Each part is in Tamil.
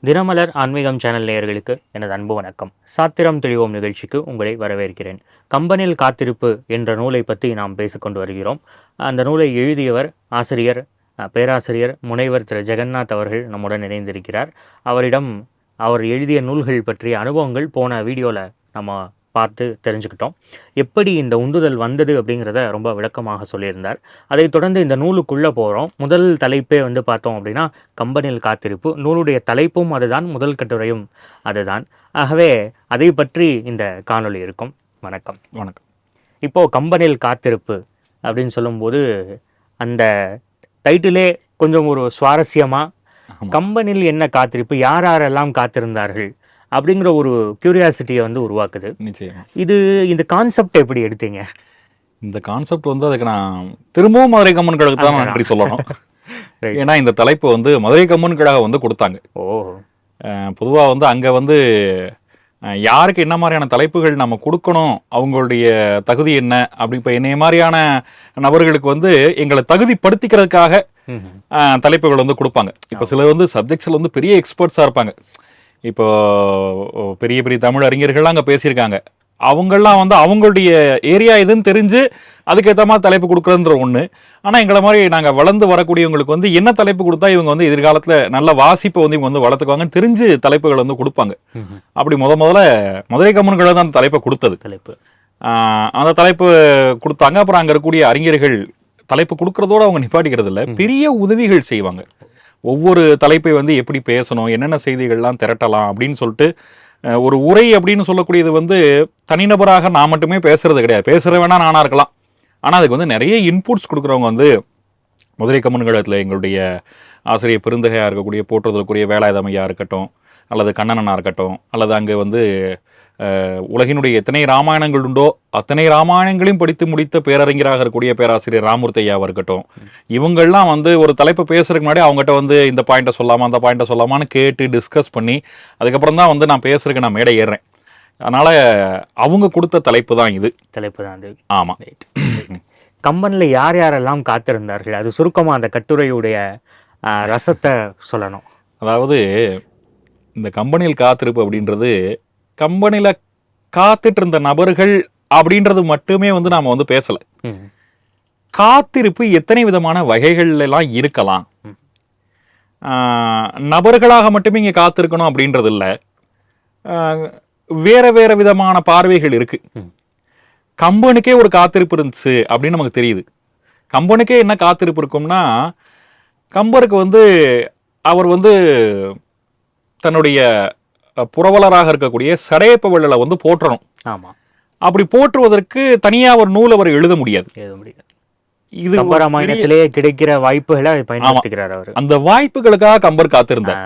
தினமலர் ஆன்மீகம் சேனல் நேயர்களுக்கு எனது அன்பு வணக்கம். சாத்திரம் தெளிவோம் நிகழ்ச்சிக்கு உங்களை வரவேற்கிறேன். கம்பனில் காத்திருப்பு என்ற நூலை பற்றி நாம் பேசிக்கொண்டு வருகிறோம். அந்த நூலை எழுதியவர் ஆசிரியர் பேராசிரியர் முனைவர் திரு ஜெகநாத் அவர்கள் நம்முடன் இணைந்திருக்கிறார். அவரிடம் அவர் எழுதிய நூல்கள் பற்றிய அனுபவங்கள் போன வீடியோவில் நம்ம பார்த்து தெரிஞ்சுக்கிட்டோம். எப்படி இந்த உந்துதல் வந்தது அப்படிங்கிறத ரொம்ப விளக்கமாக சொல்லியிருந்தார். அதைத் தொடர்ந்து இந்த நூலுக்குள்ளே போகிறோம். முதல் தலைப்பே பார்த்தோம் அப்படின்னா கம்பனில் காத்திருப்பு. நூலுடைய தலைப்பும் அதுதான், முதல் கட்டுரையும் அதுதான். ஆகவே அதை பற்றி இந்த காணொளி இருக்கும். வணக்கம். வணக்கம். இப்போது கம்பனில் காத்திருப்பு அப்படின்னு சொல்லும்போது அந்த டைட்டிலே கொஞ்சம் ஒரு சுவாரஸ்யமாக, கம்பனில் என்ன காத்திருப்பு, யார் யாரெல்லாம் காத்திருந்தார்கள் அப்படிங்கிற ஒரு கியூரியாசிட்டியை உருவாக்குது. நிச்சயமா. இந்த கான்செப்ட் எப்படி எடுத்தீங்க? இந்த கான்செப்ட் அதுக்கு நான் திரும்பவும் மதுரை கம்மன் கழகத்துக்கு தான் நன்றி சொல்லணும். ஏன்னா இந்த தலைப்பு மதுரை கம்மன் கழகம் கொடுத்தாங்க. ஓ, பொதுவாக அங்கே யாருக்கு என்ன மாதிரியான தலைப்புகள் நம்ம கொடுக்கணும், அவங்களுடைய தகுதி என்ன, அப்படி இப்போ என்னைய மாதிரியான நபர்களுக்கு எங்களை தகுதிப்படுத்திக்கிறதுக்காக தலைப்புகள் கொடுப்பாங்க. இப்போ சிலர் சப்ஜெக்ட்ஸில் பெரிய எக்ஸ்பர்ட்ஸாக இருப்பாங்க. இப்போ பெரிய பெரிய தமிழ் அறிஞர்கள்லாம் அங்கே பேசியிருக்காங்க. அவங்கெல்லாம் அவங்களுடைய ஏரியா இதுன்னு தெரிஞ்சு அதுக்கேற்ற மாதிரி தலைப்பு கொடுக்குறதுன்ற ஒன்று. ஆனால் எங்களை மாதிரி நாங்கள் வளர்ந்து வரக்கூடியவங்களுக்கு என்ன தலைப்பு கொடுத்தா இவங்க எதிர்காலத்தில் நல்ல வாசிப்பை இவங்க வளர்த்துக்குவாங்கன்னு தெரிஞ்சு தலைப்புகள் கொடுப்பாங்க. அப்படி முதல்ல மதுரை கம்மன் கழகம் தான் தலைப்பை கொடுத்தது. அந்த தலைப்பு கொடுத்தாங்க. அப்புறம் அங்கே இருக்கக்கூடிய அறிஞர்கள் தலைப்பு கொடுக்கறதோடு அவங்க நிப்பாட்டிக்கிறது இல்லை, பெரிய உதவிகள் செய்வாங்க. ஒவ்வொரு தலைப்பை எப்படி பேசணும், என்னென்ன செய்திகள்லாம் திரட்டலாம் அப்படின்னு சொல்லிட்டு ஒரு உரை அப்படின்னு சொல்லக்கூடியது தனிநபராக நான் மட்டுமே பேசுறது கிடையாது. பேசுகிற வேணா நானாக இருக்கலாம். ஆனால் அதுக்கு நிறைய இன்புட்ஸ் கொடுக்குறவங்க மதுரை கம்மன் கழகத்தில் எங்களுடைய ஆசிரியர் பெருந்தகையாக இருக்கக்கூடிய போற்றுதலுக்குரிய வேலாயுதமையாக இருக்கட்டும், அல்லது கண்ணனனாக இருக்கட்டும், அல்லது அங்கே உலகினுடைய எத்தனை ராமாயணங்கள் உண்டோ அத்தனை ராமாயணங்களையும் படித்து முடித்த பேரறிஞராக இருக்கக்கூடிய பேராசிரியர் ராமூர்த்தி ஐயாவாக இருக்கட்டும், இவங்கள்லாம் ஒரு தலைப்பை பேசுறதுக்கு முன்னாடி அவங்ககிட்ட இந்த பாயிண்ட்டை சொல்லாமா அந்த பாயிண்ட்டை சொல்லாமான்னு கேட்டு டிஸ்கஸ் பண்ணி அதுக்கப்புறம் தான் நான் பேசுறதுக்கு நான் மேடை ஏறுறேன். அதனால அவங்க கொடுத்த தலைப்பு தான் இது. ஆமாம். கம்பனில் யார் யாரெல்லாம் காத்திருந்தார்கள், அது சுருக்கமாக அந்த கட்டுரையுடைய ரசத்தை சொல்லணும். அதாவது இந்த கம்பனியில் காத்திருப்பு அப்படின்றது கம்பெனியில் காத்துட்டு இருந்த நபர்கள் அப்படின்றது மட்டுமே நாம பேசலை. காத்திருப்பு எத்தனை விதமான வகைகள் எல்லாம் இருக்கலாம். நபர்களாக மட்டுமே இங்கே காத்திருக்கணும் அப்படின்றது இல்லை, வேற வேற விதமான பார்வைகள் இருக்கு. கம்பெனிக்கே ஒரு காத்திருப்பு இருந்துச்சு அப்படின்னு நமக்கு தெரியுது. கம்பெனிக்கே என்ன காத்திருப்பு இருக்கும்னா, கம்பருக்கு அவர் தன்னுடைய புரவலராக இருக்கக்கூடிய சடையப்ப வள்ளலை போற்றணும். ஆமா. அப்படி போற்றுவதற்கு தனியா ஒரு நூல் அவர் எழுத முடியாது. இது ராமாயணத்திலே கிடைக்கிற வாய்ப்புகளை பயன்படுத்துகிறார் அவர். அந்த வாய்ப்புகளுக்காக கம்பர் காத்திருந்தார்.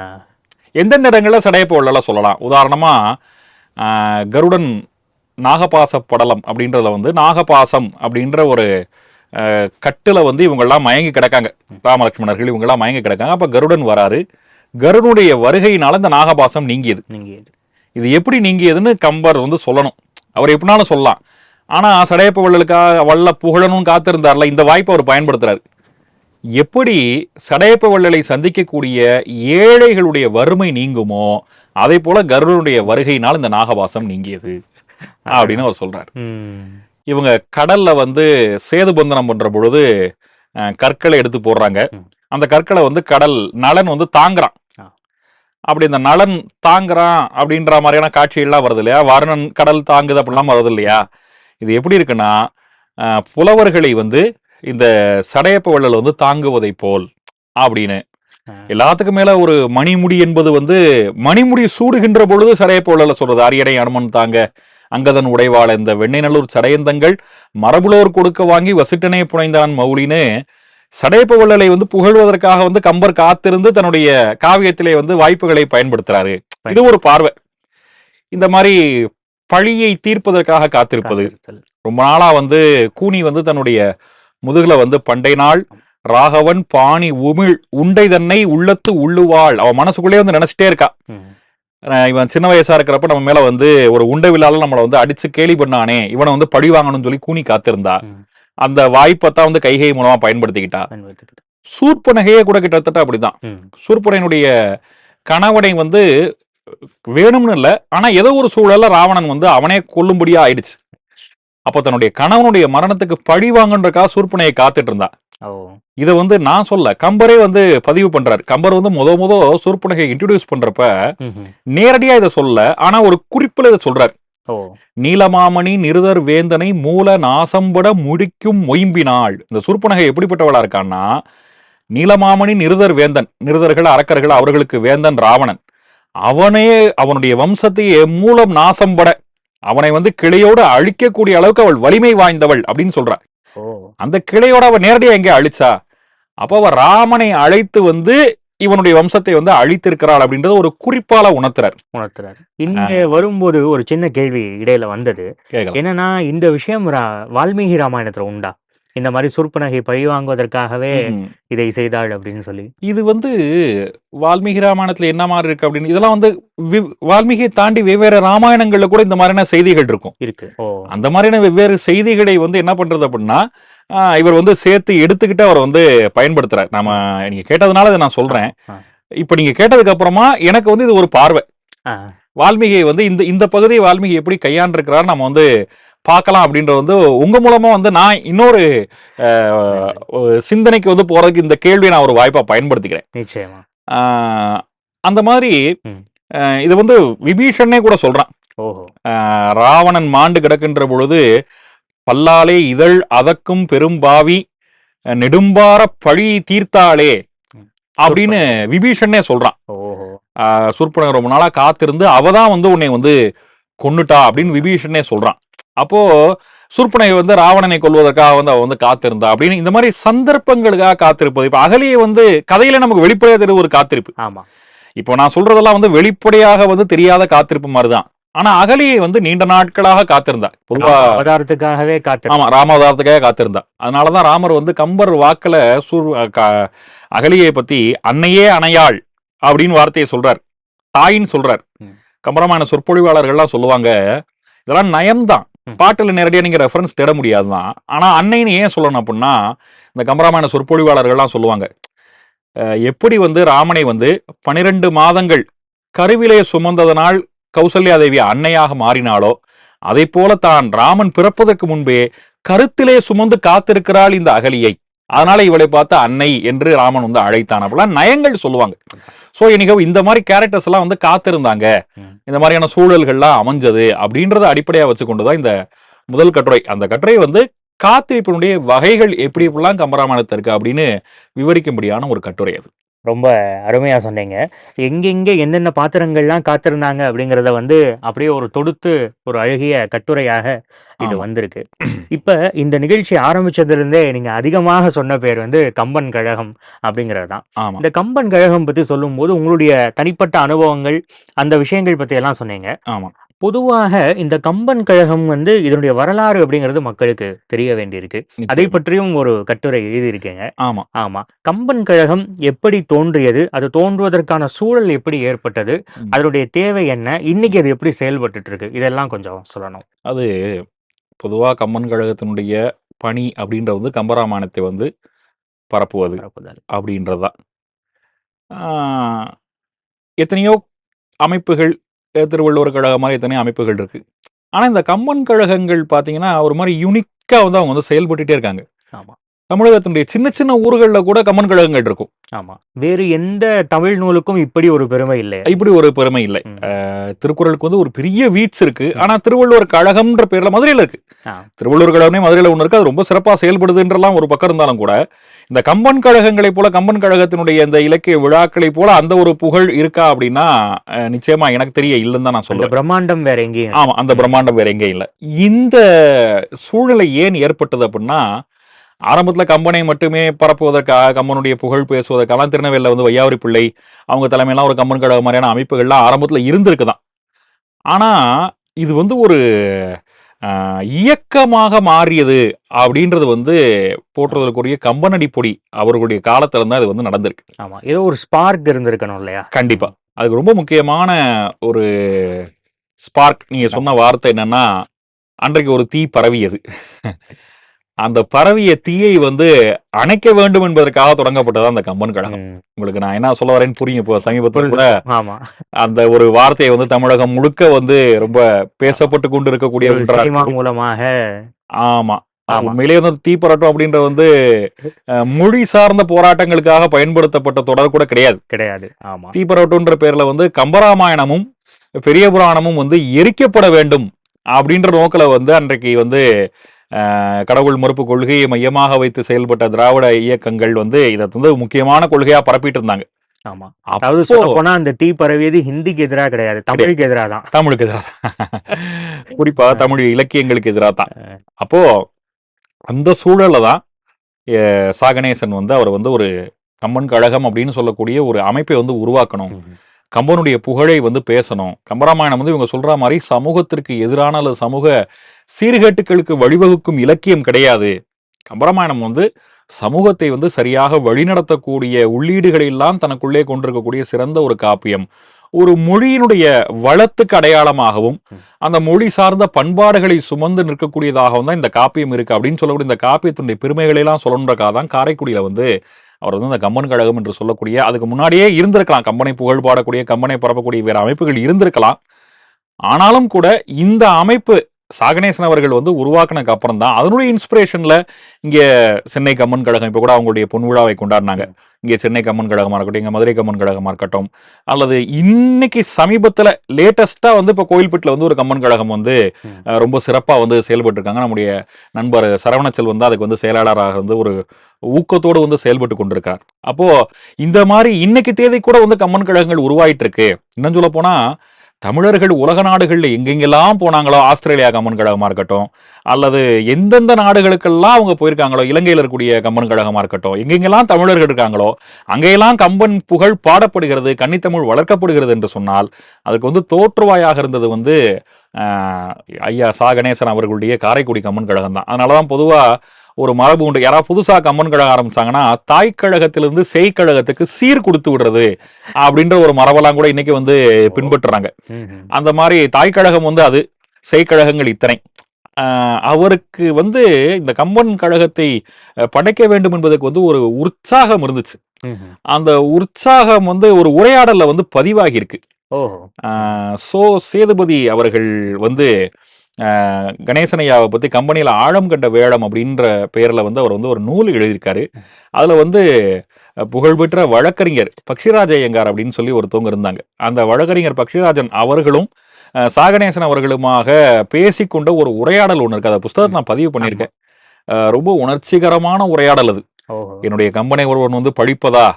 எந்தெந்த இடங்கள்ல சடையப்ப வள்ளலை சொல்லலாம். உதாரணமா கருடன் நாகபாச படலம் அப்படின்றதுல நாகபாசம் அப்படின்ற ஒரு கட்டுல இவங்கெல்லாம் மயங்கி கிடக்காங்க. ராமலட்சுமணர்கள் இவங்கெல்லாம் மயங்கி கிடக்காங்க. அப்ப கருடன் வராரு. கருடனுடைய வருகையினால இந்த நாகபாசம் நீங்கியது. இது எப்படி நீங்கியதுன்னு கம்பர் சொல்லணும். அவர் எப்படினாலும் சொல்லலாம். ஆனா சடையப்ப வள்ளலுக்காக வள்ள புகழனும் காத்திருந்தார்ல, இந்த வாய்ப்பை அவர் பயன்படுத்துறாரு. எப்படி சடையப்ப வள்ளலை சந்திக்கக்கூடிய ஏழைகளுடைய வறுமை நீங்குமோ அதே போல கருடனுடைய வருகையினால் இந்த நாகபாசம் நீங்கியது அப்படின்னு அவர் சொல்றாரு. இவங்க கடல்ல சேது பந்தனம் பண்ற பொழுது கற்களை எடுத்து போடுறாங்க. அந்த கற்களை கடல் நலன் தாங்குறான். அப்படி இந்த நலன் தாங்குறான் அப்படின்ற மாதிரியான காட்சிகள்லாம் வருது இல்லையா. வருணன் கடல் தாங்குது அப்படிலாம் வருது இல்லையா. இது எப்படி இருக்குன்னா, புலவர்களை இந்த சடையப்ப வள்ளல் தாங்குவதை போல் அப்படின்னு. எல்லாத்துக்கும் மேல ஒரு மணிமுடி என்பது மணிமுடி சூடுகின்ற பொழுது சடையப்ப வள்ளலை சொல்றது. அரியணை அனுமன் தாங்க அங்கதன் உடைவாள இந்த வெண்ணெய்நல்லூர் சடையந்தங்கள் மரபுலோர் கொடுக்க வாங்கி வசிட்டனே புனைந்தான் மௌலின்னு சடையப்ப வள்ளலை புகழ்வதற்காக கம்பர் காத்திருந்து தன்னுடைய காவியத்திலே வாய்ப்புகளை பயன்படுத்துறாரு. இது ஒரு பார்வை. இந்த மாதிரி பழியை தீர்ப்பதற்காக காத்திருப்பது. ரொம்ப நாளா கூனி தன்னுடைய முதுகுல பண்டை நாள் ராகவன் பாணி உமிழ் உண்டை தன்னை உள்ளத்து உள்ளுவாள் அவன் மனசுக்குள்ளே நினைச்சிட்டே இருக்கா. இவன் சின்ன வயசா இருக்கிறப்ப நம்ம மேல ஒரு உண்டை விழால நம்மளை அடிச்சு கேலி பண்ணானே, இவனை பழி வாங்கணும்னு சொல்லி கூனி காத்திருந்தா. அந்த வாய்ப்பை கைகை மூலமா பயன்படுத்திக்கிட்டா. சூர்பனகையே கூட கிட்டத்தட்ட அப்படிதான். சூர்பனையினுடைய கணவனை வந்து வேணும்னு இல்ல, ஆனா ஏதோ ஒரு சூழல்ல ராவணன் வந்து அவனே கொல்லும்படியா ஆயிடுச்சு. அப்ப தன்னுடைய கணவனுடைய மரணத்துக்கு பழி வாங்கன்றக்காக சூர்ப்பனகை காத்துட்டு இருந்தா. ஓ! இத வந்து நான் சொல்ல, கம்பரே வந்து பதிவு பண்றாரு. கம்பர் வந்து முத சூர்ப்பனகை இன்ட்ரோடியூஸ் பண்றப்ப ம்ஹ்ம். நேரடியா இத சொல்லல. ஆனா ஒரு குறிப்புல இத சொல்றாரு. ஓ! நீலமாமணி நிருதர் வேந்தனை மூல நாசம்பட முடிக்கும் மொயம்பினாள். இந்த சூர்ப்பனகை எப்படிப்பட்டவளா இருக்கான்னா, நீலமாமணி நிருதர் வேந்தன். நிருதர்கள், அரக்கர்கள் அவர்களுக்கு வேந்தன் ராவணன். அவனே அவனுடைய வம்சத்தையே மூலம் நாசம்பட அவனை வந்து கிளையோடு அழிக்கக்கூடிய அளவுக்கு அவள் வலிமை வாய்ந்தவள் அப்படின்னு சொல்றா. ஓ! அந்த கிளையோட அவ நேரடியா எங்க அழிச்சா? அப்ப அவ ராமனை அழைத்து வந்து இவனுடைய வம்சத்தை வந்து அழித்திருக்கிறாள் அப்படின்றது ஒரு குறிப்பால உணர்த்துறார். உணர்த்துறாரு. இங்க வரும்போது ஒரு சின்ன கேள்வி இடையில வந்தது. கேக்கலாம். என்னன்னா, இந்த விஷயம் வால்மீகி ராமாயணத்துல உண்டா? இந்த மாரி சூர்ப்பனகை பழி வாங்குவதற்காகவே ம். இதை செய்தாள் அப்படின்னு சொல்லி. இது வந்து வால்மீகி ராமாயணத்துல என்ன மாரி இருக்கு அப்படின்னு இதெல்லாம் வந்து வால்மீகியை தாண்டி வெவ்வேறு ராமாயணங்கள்ல கூட இந்த மாதிரியான செய்திகள் இருக்கும். இருக்கு. ஓ! அந்த மாதிரியான வெவ்வேறு செய்திகளை வந்து என்ன பண்றது அப்படின்னா, இவர் வந்து சேர்த்து எடுத்துக்கிட்டு அவர வந்து பயன்படுத்துறார். நீங்க கேட்டதுனால இத நான் சொல்றேன். ஆ. இப்ப நீங்க கேட்டதுக்கு அப்புறமா எனக்கு வந்து இது ஒரு பார்வை. ஆ. வால்மீகியை வந்து இந்த இந்த பகுதியை வால்மீகி எப்படி கையாண்டிருக்கிறார் நம்ம வந்து பார்க்கலாம் அப்படின்றது வந்து உங்க மூலமா வந்து நான் இன்னொரு அ நன்றி. சிந்தனைக்கு வந்து போறதுக்கு இந்த கேள்வியை நான் ஒரு வாய்ப்பா பயன்படுத்திக்கிறேன். நிச்சயமா. ஆ அந்த மாதிரி ம். இது வந்து விபீஷணனே கூட சொல்றான். ஓஹோ! ராவணன் மாண்டு கிடக்கின்ற பொழுது, "பல்லாலே இதழ் அதக்கும் பெரும்பாவி நெடும்பாரப் பழி தீர்த்தாளே" ம். அப்படின்னு விபீஷணனே சொல்றான். ஓஹோ! சூர்ப்பனகை ரொம்ப நாளா காத்திருந்து அவ தான் வந்து உன்னை வந்து கொன்னுட்டா அப்படின்னு விபீஷணனே சொல்றான். அப்போ சூர்ப்பனகை வந்து ராவணனை கொல்வதற்காக வந்து அவ வந்து காத்திருந்தா அப்படின்னு இந்த மாதிரி சந்தர்ப்பங்களுக்காக காத்திருப்பது. இப்ப அகலியை வந்து கதையில நமக்கு வெளிப்படையா தெரியுது ஒரு காத்திருப்பு. ஆமா. இப்போ நான் சொல்றதெல்லாம் வந்து வெளிப்படையாக வந்து தெரியாத காத்திருப்பு மாதிரிதான். ஆனா அகலியை வந்து நீண்ட நாட்களாக காத்திருந்தா. பொதுவா அவதாரத்துக்காகவே ஆமா ராமாவதாரத்துக்காக காத்திருந்தா. அதனாலதான் ராமர் வந்து கம்பர் வாக்குல அகலியை பத்தி அன்னையே அணையாள் அப்படின்னு வார்த்தையை சொல்றார். தாயின்னு சொல்றார். ம். கம்பராமாயண சொற்பொழிவாளர்கள்லாம் சொல்லுவாங்க, இதெல்லாம் நயம்தான். ம். பாட்டுல நேரடியா நீங்க ரெஃபரன்ஸ் தேட முடியாதுதான். ஆனா அன்னைன்னு ஏன் சொல்லணும் அப்படின்னா, இந்த கம்பராமாயண சொற்பொழிவாளர்கள்லாம் சொல்லுவாங்க, எப்படி வந்து ராமனை வந்து 12 மாதங்கள் கருவிலே சுமந்ததனால் கௌசல்யா தேவி அன்னையாக மாறினாளோ, அதை போல தான் ராமன் பிறப்பதற்கு முன்பே கருத்திலே சுமந்து காத்திருக்கிறாள் இந்த அகலியை. அதனால இவளை பார்த்து அன்னை என்று ராமன் வந்து அழைத்தான். அப்படிலாம் நயங்கள் சொல்லுவாங்க. சோ இந்த மாதிரி கேரக்டர்ஸ் எல்லாம் வந்து காத்திருந்தாங்க. ம். இந்த மாதிரியான சூழல்கள்லாம் அமைஞ்சது அப்படின்றத அடிப்படையா வச்சுக்கொண்டுதான் இந்த முதல் கட்டுரை. அந்த கட்டுரை வந்து காத்திருப்பினுடைய வகைகள் எப்படி எப்படிலாம் கம்பராமாயணத்துல இருக்கு அப்படின்னு விவரிக்கும்படியான ஒரு கட்டுரை அது. ரொம்ப அருமையா சொன்னீங்க. எங்கெங்க என்னென்ன பாத்திரங்கள்லாம் காத்திருந்தாங்க அப்படிங்கிறத வந்து அப்படியே ஒரு தொடுத்து ஒரு அழகிய கட்டுரையாக இது ஆமா. வந்திருக்கு. இப்ப இந்த நிகழ்ச்சி ஆரம்பிச்சதிலிருந்தே நீங்க அதிகமாக சொன்ன பேர் வந்து கம்பன் கழகம் அப்படிங்கிறது தான். ஆமா. இந்த கம்பன் கழகம் பத்தி சொல்லும்போது உங்களுடைய தனிப்பட்ட அனுபவங்கள், அந்த விஷயங்கள் பத்தி எல்லாம் சொன்னீங்க. ஆமா. பொதுவாக இந்த கம்பன் கழகம் வந்து இதனுடைய வரலாறு அப்படிங்கிறது மக்களுக்கு தெரிய வேண்டியிருக்கு. அதை நிச்சயமா. பற்றியும் ஒரு கட்டுரை எழுதியிருக்கீங்க. ஆமா. ஆமா. கம்பன் கழகம் எப்படி தோன்றியது? அது தோன்றுவதற்கான சூழல் எப்படி ஏற்பட்டது? ம். அதனுடைய தேவை என்ன? இன்னைக்கு அது எப்படி செயல்பட்டுட்டு இருக்கு? இதெல்லாம் கொஞ்சம் சொல்லணும். அது பொதுவா கம்பன் கழகத்தினுடைய பணி அப்படின்றது வந்து கம்பராமாயணத்தை வந்து பரப்புவது பரப்புதல். அப்படின்றதுதான். ஆ எத்தனையோ அமைப்புகள், திருவள்ளுவர் கழகம் மாரி எத்தனையோ அமைப்புகள் இருக்கு. ஆனா இந்த கம்பன் கழகங்கள் பார்த்தீங்கன்னா, ஒரு மாரி யூனிக்கா வந்து அவங்க வந்து செயல்பட்டுட்டே இருக்காங்க. ஆமா, தமிழகத்தினுடைய சின்ன சின்ன ஊர்கள்ல கூட கம்பன் கழகங்கள் இருக்கும். ஆமா. வேறு எந்த தமிழ் நூலுக்கும் இப்படி ஒரு பெருமை இல்லை. இப்படி ஒரு பெருமை இல்லை. ம். திருக்குறளுக்கு வந்து ஒரு பெரிய வீச்சு இருக்கு. ம். ஆனா திருவள்ளுவர் கழகம்ன்ற பேர்ல மதுரையில இருக்கு. ஆ. திருவள்ளுவர் கழகமே மதுரையில ஒண்ணு இருக்கு. அது ரொம்ப சிறப்பா செயல்படுதுன்றலாம் ஒரு பக்கம் இருந்தாலும் கூட, இந்த கம்பன் கழகங்களைப் போல கம்பன் கழகத்தினுடைய இந்த இலக்கிய விழாக்களைப் போல அந்த ஒரு புகழ் இருக்கா அப்படின்னா, நிச்சயமா எனக்கு தெரிய இல்லன்னு தான் நான் அந்த சொல்லுவேன். பிரம்மாண்டம் வேற எங்கேயும் ஆமா. அந்த பிரம்மாண்டம் வேற எங்கேயும் இல்ல. இந்த சூழ்நிலை ஏன் ஏற்பட்டது அப்படின்னா, ஆரம்பத்துல கம்பனை மட்டுமே பரப்புவதற்காக, கம்பனுடைய புகழ் பேசுவதற்காக திருநெல்வேலில வந்து வையாபுரி பிள்ளை, அவங்க தலைமையிலாம் ஒரு கம்பன் கழகம் மாரியான அமைப்புகள்லாம் ஆரம்பத்துல இருந்திருக்கு தான். ஆனா, இது வந்து ஒரு இயக்கமாக மாறியது அப்படின்றது வந்து போற்றுதலுக்குரிய கம்பனடி பொடி அவர்களுடைய காலத்துல தான் இது வந்து நடந்திருக்கு. ஆமா. ஏதோ ஒரு ஸ்பார்க் இருந்திருக்கணும் இல்லையா? கண்டிப்பா. அதுக்கு ரொம்ப முக்கியமான ஒரு ஸ்பார்க் நீங்க சொன்ன வார்த்தை என்னன்னா, அன்றைக்கு ஒரு தீ பரவியது. அந்த பரவிய தீயை வந்து அணைக்க வேண்டும் என்பதற்காக தொடங்கப்பட்டதா அந்த கம்பன் கழகம். உங்களுக்கு நான் என்ன சொல்ல வரேன்னு புரியும். இப்போ சமீபத்துல கூட ஆமா, அந்த ஒரு வார்த்தையை வந்து தமிழகம் முழுக்க வந்து ரொம்ப பேசப்பட்டு கொண்டு இருக்கக்கூடிய ஒரு ஒன்றா சினிமா இருக்கு. மூலமாக. ஆமா. ஆமா. உண்மையிலேயே வந்து தீப்போராட்டம் அப்படின்றது வந்து மொழி சார்ந்த போராட்டங்களுக்காக பயன்படுத்தப்பட்ட தொடர் கூட கிடையாது. கிடையாது. ஆமா. தீப்போராட்டம்ன்ற பேர்ல வந்து கம்பராமாயணமும் பெரிய புராணமும் வந்து எரிக்கப்பட வேண்டும் அப்படின்ற நோக்கில வந்து அன்றைக்கு வந்து கடவுள் மறுப்பு கொள்கையை மையமாக வைத்து செயல்பட்ட திராவிட இயக்கங்கள் வந்து இதை வந்து முக்கியமான கொள்கையா பரப்பிட்டு இருந்தாங்க. ஆமா. அதாவது அப்போ சொல்ல போனா அந்த தீ பரவியது ஹிந்திக்கு எதிராக கிடையாது, தமிழுக்கு எதிராக தான். தமிழுக்கு எதிராக குறிப்பா தமிழ் இலக்கியங்களுக்கு எதிராக தான். அப்போ அந்த சூழல்ல தான் சாகணேசன் வந்து அவர் வந்து ஒரு கம்பன் கழகம் அப்படின்னு சொல்லக்கூடிய ஒரு அமைப்பை வந்து உருவாக்கணும். கம்பனுடைய புகழை வந்து பேசணும். கம்பராமாயணம் வந்து இவங்க சொல்ற மாதிரி சமூகத்திற்கு எதிரான அல்லது சமூக சீர்கேட்டுகளுக்கு வழிவகுக்கும் இலக்கியம் கிடையாது. கம்பராமாயணம் வந்து சமூகத்தை வந்து சரியாக வழிநடத்தக்கூடிய உள்ளீடுகளை எல்லாம் தனக்குள்ளே கொண்டிருக்கக்கூடிய சிறந்த ஒரு காப்பியம். ஒரு மொழியினுடைய வளத்துக்கு அடையாளமாகவும் அந்த மொழி சார்ந்த பண்பாடுகளை சுமந்து நிற்கக்கூடியதாகவும் தான் இந்த காப்பியம் இருக்கு அப்படின்னு சொல்லக்கூடிய இந்த காப்பியத்தினுடைய பெருமைகளை எல்லாம் சொல்லணுன்றக்காக தான் காரைக்குடியில வந்து அவர் வந்து இந்த கம்பன் கழகம் என்று சொல்லக்கூடிய, அதுக்கு முன்னாடியே இருந்திருக்கலாம் கம்பனை புகழ் பாடக்கூடிய கம்பனை பரப்பக்கூடிய வேற அமைப்புகள் இருந்திருக்கலாம். ஆனாலும் கூட இந்த அமைப்பு சாகணேசன் அவர்கள் வந்து உருவாக்குனதுக்கு அப்புறம் தான் அதனுடைய இன்ஸ்பிரேஷன்ல இங்க சென்னை கம்மன் கழகம் இப்ப கூட அவங்களுடைய பொன் விழாவை கொண்டாடினாங்க. இங்கே சென்னை கம்மன் கழகமா இருக்கட்டும், இங்க மதுரை கம்மன் கழகமா இருக்கட்டும், அல்லது இன்னைக்கு சமீபத்துல லேட்டஸ்டா வந்து இப்ப கோயில்பேட்டில் வந்து ஒரு கம்மன் கழகம் வந்து ரொம்ப சிறப்பா வந்து செயல்பட்டு இருக்காங்க. நம்முடைய நண்பர் சரவண செல்வன் தான் அதுக்கு வந்து செயலாளராக வந்து ஒரு ஊக்கத்தோடு வந்து செயல்பட்டு கொண்டிருக்கார். அப்போ இந்த மாதிரி இன்னைக்கு தேதி கூட வந்து கம்மன் கழகங்கள் உருவாயிட்டு இருக்கு. இன்னும் சொல்ல போனா தமிழர்கள் உலக நாடுகள்ல எங்கெங்கெல்லாம் போனாங்களோ, ஆஸ்திரேலியா கம்மன் கழகமா இருக்கட்டும், அல்லது எந்தெந்த நாடுகளுக்கெல்லாம் அவங்க போயிருக்காங்களோ, இலங்கையில் இருக்கக்கூடிய கம்பன் கழகமா இருக்கட்டும், எங்கெங்கெல்லாம் தமிழர்கள் இருக்காங்களோ அங்கெல்லாம் கம்பன் புகழ் பாடப்படுகிறது, கன்னித்தமிழ் வளர்க்கப்படுகிறது என்று சொன்னால் அதுக்கு வந்து தோற்றுவாயாக இருந்தது வந்து ஐயா சா கணேசன் அவர்களுடைய காரைக்குடி கம்மன் கழகம் தான். அதனாலதான் பொதுவா ஒரு மரபு உண்டு. யாராவது புதுசா கம்மன் கழகம் ஆரம்பிச்சாங்கன்னா தாய் கழகத்திலிருந்து செய்கழகத்துக்கு சீர் கொடுத்து விடுறது அப்படின்ற ஒரு மரபெல்லாம் கூட இன்னைக்கு வந்து பின்பற்றுறாங்க. அந்த மாதிரி தாய் கழகம் வந்து அது, செய்கழகங்கள் இத்தனை. அவருக்கு வந்து இந்த கம்பன் கழகத்தை படைக்க வேண்டும் என்பதற்கு வந்து ஒரு உற்சாகம் இருந்துச்சு. அந்த உற்சாகம் வந்து ஒரு உரையாடல்ல வந்து பதிவாகி இருக்கு. சோ சேதுபதி அவர்கள் வந்து கணேசனையாவை பத்தி கம்பெனியில ஆழம் கண்ட வேடம் அப்படின்ற பெயர்ல வந்து அவர் வந்து ஒரு நூல் எழுதியிருக்காரு. அதுல வந்து புகழ்பெற்ற வழக்கறிஞர் பக்ஷிராஜ ஐயங்கார் அப்படின்னு சொல்லி ஒருத்தவங்க இருந்தாங்க. அந்த வழக்கறிஞர் பக்ஷிராஜன் அவர்களும் சாகணேசன் அவர்களுமாக பேசிக்கொண்ட ஒரு உரையாடல் ஒன்று இருக்கு. அந்த புஸ்தகத்தை நான் பதிவு பண்ணியிருக்கேன். ரொம்ப உணர்ச்சிகரமான உரையாடல் அது. என்னுடைய கம்பனை ஒருவன் வந்து படிப்பதா,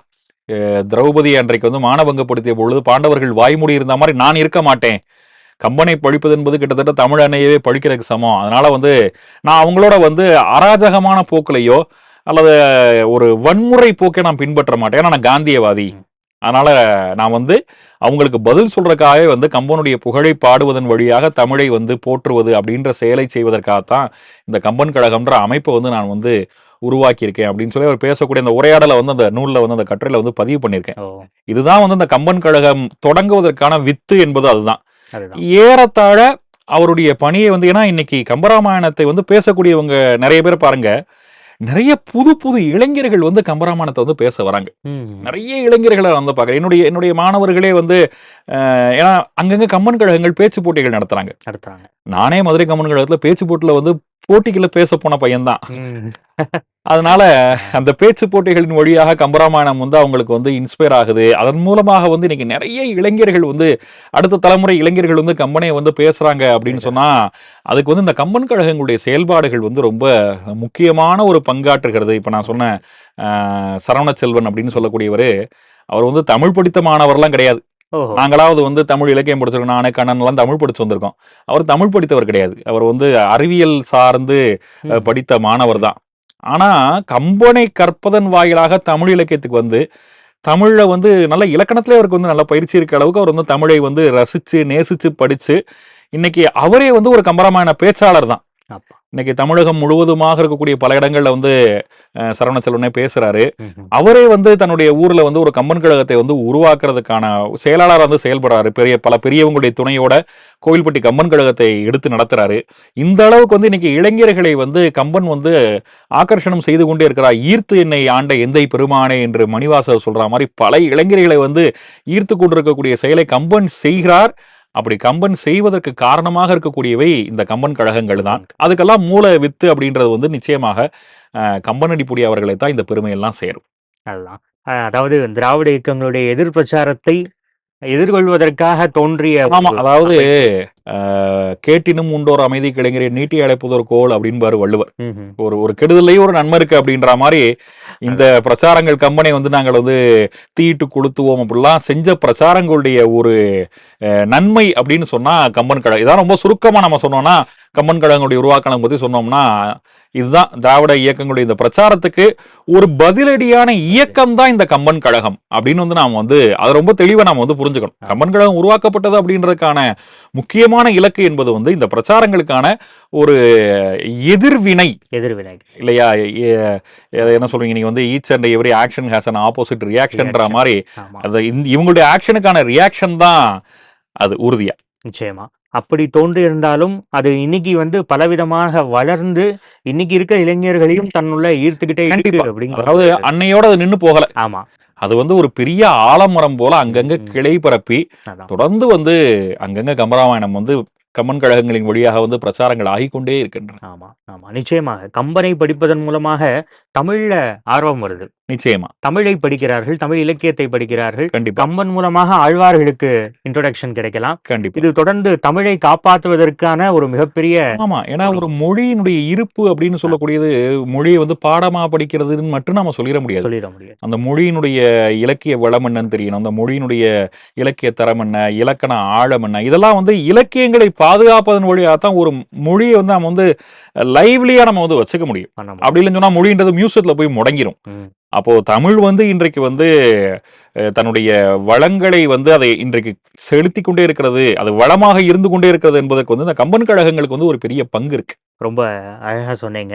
திரௌபதி அன்றைக்கு வந்து மானபங்கப்படுத்திய பொழுது பாண்டவர்கள் வாய்மூடி இருந்த மாதிரி நான் இருக்க மாட்டேன், கம்பனை பழிப்பது என்பது கிட்டத்தட்ட தமிழ் அன்னையவே பழிக்கிறதுக்கு சமம், அதனால வந்து நான் அவங்களோட வந்து அராஜகமான போக்கிலையோ அல்லது ஒரு வன்முறை போக்கை நான் பின்பற்ற மாட்டேன், ஏன்னா நான் காந்தியவாதி, அதனால நான் வந்து அவங்களுக்கு பதில் சொல்றதுக்காகவே வந்து கம்பனுடைய புகழை பாடுவதன் வழியாக தமிழை வந்து போற்றுவது அப்படின்ற செயலை செய்வதற்காகத்தான் இந்த கம்பன் கழகம்ன்ற அமைப்பை வந்து நான் வந்து உருவாக்கியிருக்கேன் அப்படின்னு சொல்லி அவர் பேசக்கூடிய அந்த உரையாடலை வந்து அந்த நூலில் வந்து அந்த கட்டுரையில வந்து பதிவு பண்ணியிருக்கேன். இதுதான் வந்து இந்த கம்பன் கழகம் தொடங்குவதற்கான வித்து என்பது அதுதான். ஏறத்தாழ அவருடைய பணியை வந்து, ஏன்னா இன்னைக்கு கம்பராமாயணத்தை வந்து பேசக்கூடியவங்க நிறைய பேர் பாருங்க, நிறைய புது புது இளைஞர்கள் வந்து கம்பராமாயணத்தை வந்து பேச வராங்க. நிறைய இளைஞர்களை வந்து பார்க்குறேன். என்னுடைய மாணவர்களே வந்து ஏன்னா அங்கங்க கம்பன் கழகங்கள் பேச்சு போட்டிகள் நடத்துறாங்க. நானே மதுரை கம்பன் கழகத்துல பேச்சு போட்டியில வந்து போட்டிகளை பேச போன பையன்தான். அதனால அந்த பேச்சு போட்டிகளின் வழியாக கம்பராமாயணம் வந்து அவங்களுக்கு வந்து இன்ஸ்பயர் ஆகுது. அதன் மூலமாக வந்து இன்னைக்கு நிறைய இளைஞர்கள் வந்து அடுத்த தலைமுறை இளைஞர்கள் வந்து கம்பனை வந்து பேசுறாங்க அப்படின்னு சொன்னா அதுக்கு வந்து இந்த கம்பன் கழகங்களுடைய செயல்பாடுகள் வந்து ரொம்ப முக்கியமான ஒரு பங்காற்றுகிறது. இப்ப நான் சொன்ன சரவண செல்வன் அப்படின்னு சொல்லக்கூடியவர், அவர் வந்து தமிழ் படித்த மாணவர்லாம் கிடையாது. நாங்களாவது வந்து தமிழ் இலக்கியம் படிச்சிருக்கோம், நானே கண்ணன் எல்லாம் தமிழ் படிச்சு வந்திருக்கோம். அவர் தமிழ் படித்தவர் கிடையாது. அவர் வந்து அறிவியல் சார்ந்து படித்த மாணவர் தான். ஆனா கம்பனை கற்பதன் வாயிலாக தமிழ் இலக்கியத்துக்கு வந்து தமிழ்ல வந்து நல்ல இலக்கணத்திலே அவருக்கு வந்து நல்ல பயிற்சி இருக்க அளவுக்கு அவர் வந்து தமிழை வந்து ரசிச்சு நேசிச்சு படிச்சு இன்னைக்கு அவரே வந்து ஒரு கம்பராமாயண பேச்சாளர் தான். அப்பா. இன்னைக்கு தமிழகம் முழுவதுமாக இருக்கக்கூடிய பல இடங்கள்ல வந்து சரவண செல்வனே பேசுறாரு. ம்ஹ்ம். அவரே வந்து தன்னுடைய ஊர்ல வந்து ஒரு கம்பன் கழகத்தை வந்து உருவாக்குறதுக்கான செயலாளரா வந்து செயல்படுறாரு. பல பெரியவங்களுடைய துணையோட கோவில்பட்டி கம்பன் கழகத்தை எடுத்து நடத்துறாரு. இந்த அளவுக்கு வந்து இன்னைக்கு இளைஞர்களை வந்து கம்பன் வந்து ஆகர்ஷணம் செய்து கொண்டே இருக்கிறார். "ஈர்த்து என்னை ஆண்ட எந்தை பெருமானே" என்று மணிவாசகர் சொல்ற மாரி பல இளைஞர்களை வந்து ஈர்த்து கொண்டிருக்கக்கூடிய செயலை கம்பன் செய்கிறார். அப்படி கம்பன் செய்வதற்கு காரணமாக இருக்கக்கூடியவை இந்த கம்பன் கழகங்கள் தான். அதுக்கெல்லாம் மூல வித்து அப்படின்றது வந்து நிச்சயமாக கம்பனடிப்பொடி அவர்களை தான் இந்த பெருமையெல்லாம் சேரும். அதுதான். அதாவது திராவிட இயக்கங்களுடைய எதிர் பிரச்சாரத்தை எதிர்கொள்வதற்காக தோன்றிய ஆமா. ஒரு அதாவது அமைப்பு. "கேட்டினும் உண்டோர் அமைதி கிளைஞரை நீட்டி அழைப்பதோர் கோல்" அப்படின்பாரு வள்ளுவர். ம்ஹ்ம். ஒரு ஒரு கெடுதலையும் ஒரு நன்மை இருக்கு அப்படின்ற மாரி, இந்த பிரச்சாரங்கள் கம்பனை வந்து நாங்கள் வந்து தீயிட்டு கொளுத்துவோம் அப்படிலாம் செஞ்ச பிரச்சாரங்களுடைய ஒரு நன்மை அப்படின்னு சொன்னா கம்பன் கழகம். இதான் ரொம்ப சுருக்கமா நம்ம சொன்னோம்னா, கம்பன் கழகங்களுடைய உருவாக்கம் பத்தி சொன்னோம்னா, இதுதான் திராவிட இயக்கங்களுடைய இந்த பிரச்சாரத்துக்கு ஒரு பதிலடியான இயக்கம் தான் இந்த கம்பன் கழகம் அப்படின்னு வந்து நாம வந்து அதை ரொம்ப தெளிவா நாம வந்து புரிஞ்சுக்கணும். கம்பன் கழகம் உருவாக்கப்பட்டது அப்படின்றதுக்கான முக்கியமான இலக்கு என்பது வந்து இந்த பிரச்சாரங்களுக்கான ஒரு எதிர்வினை எதிர்வினை. இல்லையா? என்ன சொல்றீங்க நீங்க வந்து each and every action has an opposite ரியாக்ஷன்ற Reaction. மாரி ஆமா. அது இவங்களுடைய ஆக்ஷனுக்கான ரியாக்ஷன் தான் அது உறுதியா. நிச்சயமா. அப்படி தோன்றியிருந்தாலும், அது இன்னைக்கு வந்து பலவிதமாக வளர்ந்து, இன்னைக்கு இருக்க இளைஞர்களையும் தன்னுள்ள ஈர்த்துக்கிட்டே இருக்கு கண்டிப்பா. அதாவது அப்படிங்கிறது. அன்னையோட அது நின்னு போகல. ஆமா. அது வந்து ஒரு பெரிய ஆலமரம் போல அங்கங்க ம். கிளை பரப்பி அதான். தொடர்ந்து வந்து அங்கங்க கம்பராமாயணம் வந்து கம்மன் கழகங்களின் வழியாக வந்து பிரச்சாரங்கள் ஆகிக்கொண்டே இருக்கின்றன. ஆமா, ஆமா. நிச்சயமாக. கம்பனை படிப்பதன் மூலமாக தமிழ்ல ஆர்வம் வருது. நிச்சயமா. தமிழை படிக்கிறார்கள், தமிழ் இலக்கியத்தை படிக்கிறார்கள். கண்டிப்பா. கம்பன் மூலமாக ஆழ்வார்களுக்கு இன்ட்ரோடக்ஷன் கிடைக்கலாம். கண்டிப்பா. இது தொடர்ந்து தமிழை காப்பாற்றுவதற்கான ஒரு மிகப்பெரிய ஆமா. ஏன்னா ஒரு மொழியினுடைய இருப்பு அப்படின்னு சொல்லக்கூடியது மொழியை வந்து பாடமா படிக்கிறதுன்னு மட்டும் நாம சொல்லிட முடியாது. சொல்லிட முடியாது. அந்த மொழியினுடைய இலக்கிய வளம் என்னன்னு தெரியணும். அந்த மொழியினுடைய இலக்கிய தரம் என்ன, இலக்கண ஆழம் என்ன, இதெல்லாம் வந்து இலக்கியங்களை பாதுகாப்பதன் வழியாக தான் ஒரு மொழியை வந்து நம்ம வந்து லைவ்லியா நம்ம வந்து வச்சுக்க முடியும். பண்ண முடியும். அப்படி இல்லைன்னு சொன்னா மொழின்றது மியூசியத்துல போய் முடங்கிரும். ம். அப்போ தமிழ் வந்து இன்றைக்கு வந்து தன்னுடைய வளங்களை வந்து அதை இன்றைக்கு செலுத்திக் கொண்டே இருக்கிறது, அது வளமாக இருந்து கொண்டே இருக்கிறது என்பதற்கு வந்து இந்த கம்பன் கழகங்களுக்கு வந்து ஒரு பெரிய பங்கு இருக்கு. ரொம்ப அழகா சொன்னீங்க.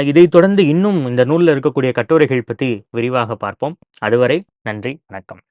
இதைத் தொடர்ந்து இன்னும் இந்த நூல்ல இருக்கக்கூடிய கட்டுரைகள் பத்தி விரிவாக பார்ப்போம். அதுவரை நன்றி, வணக்கம்.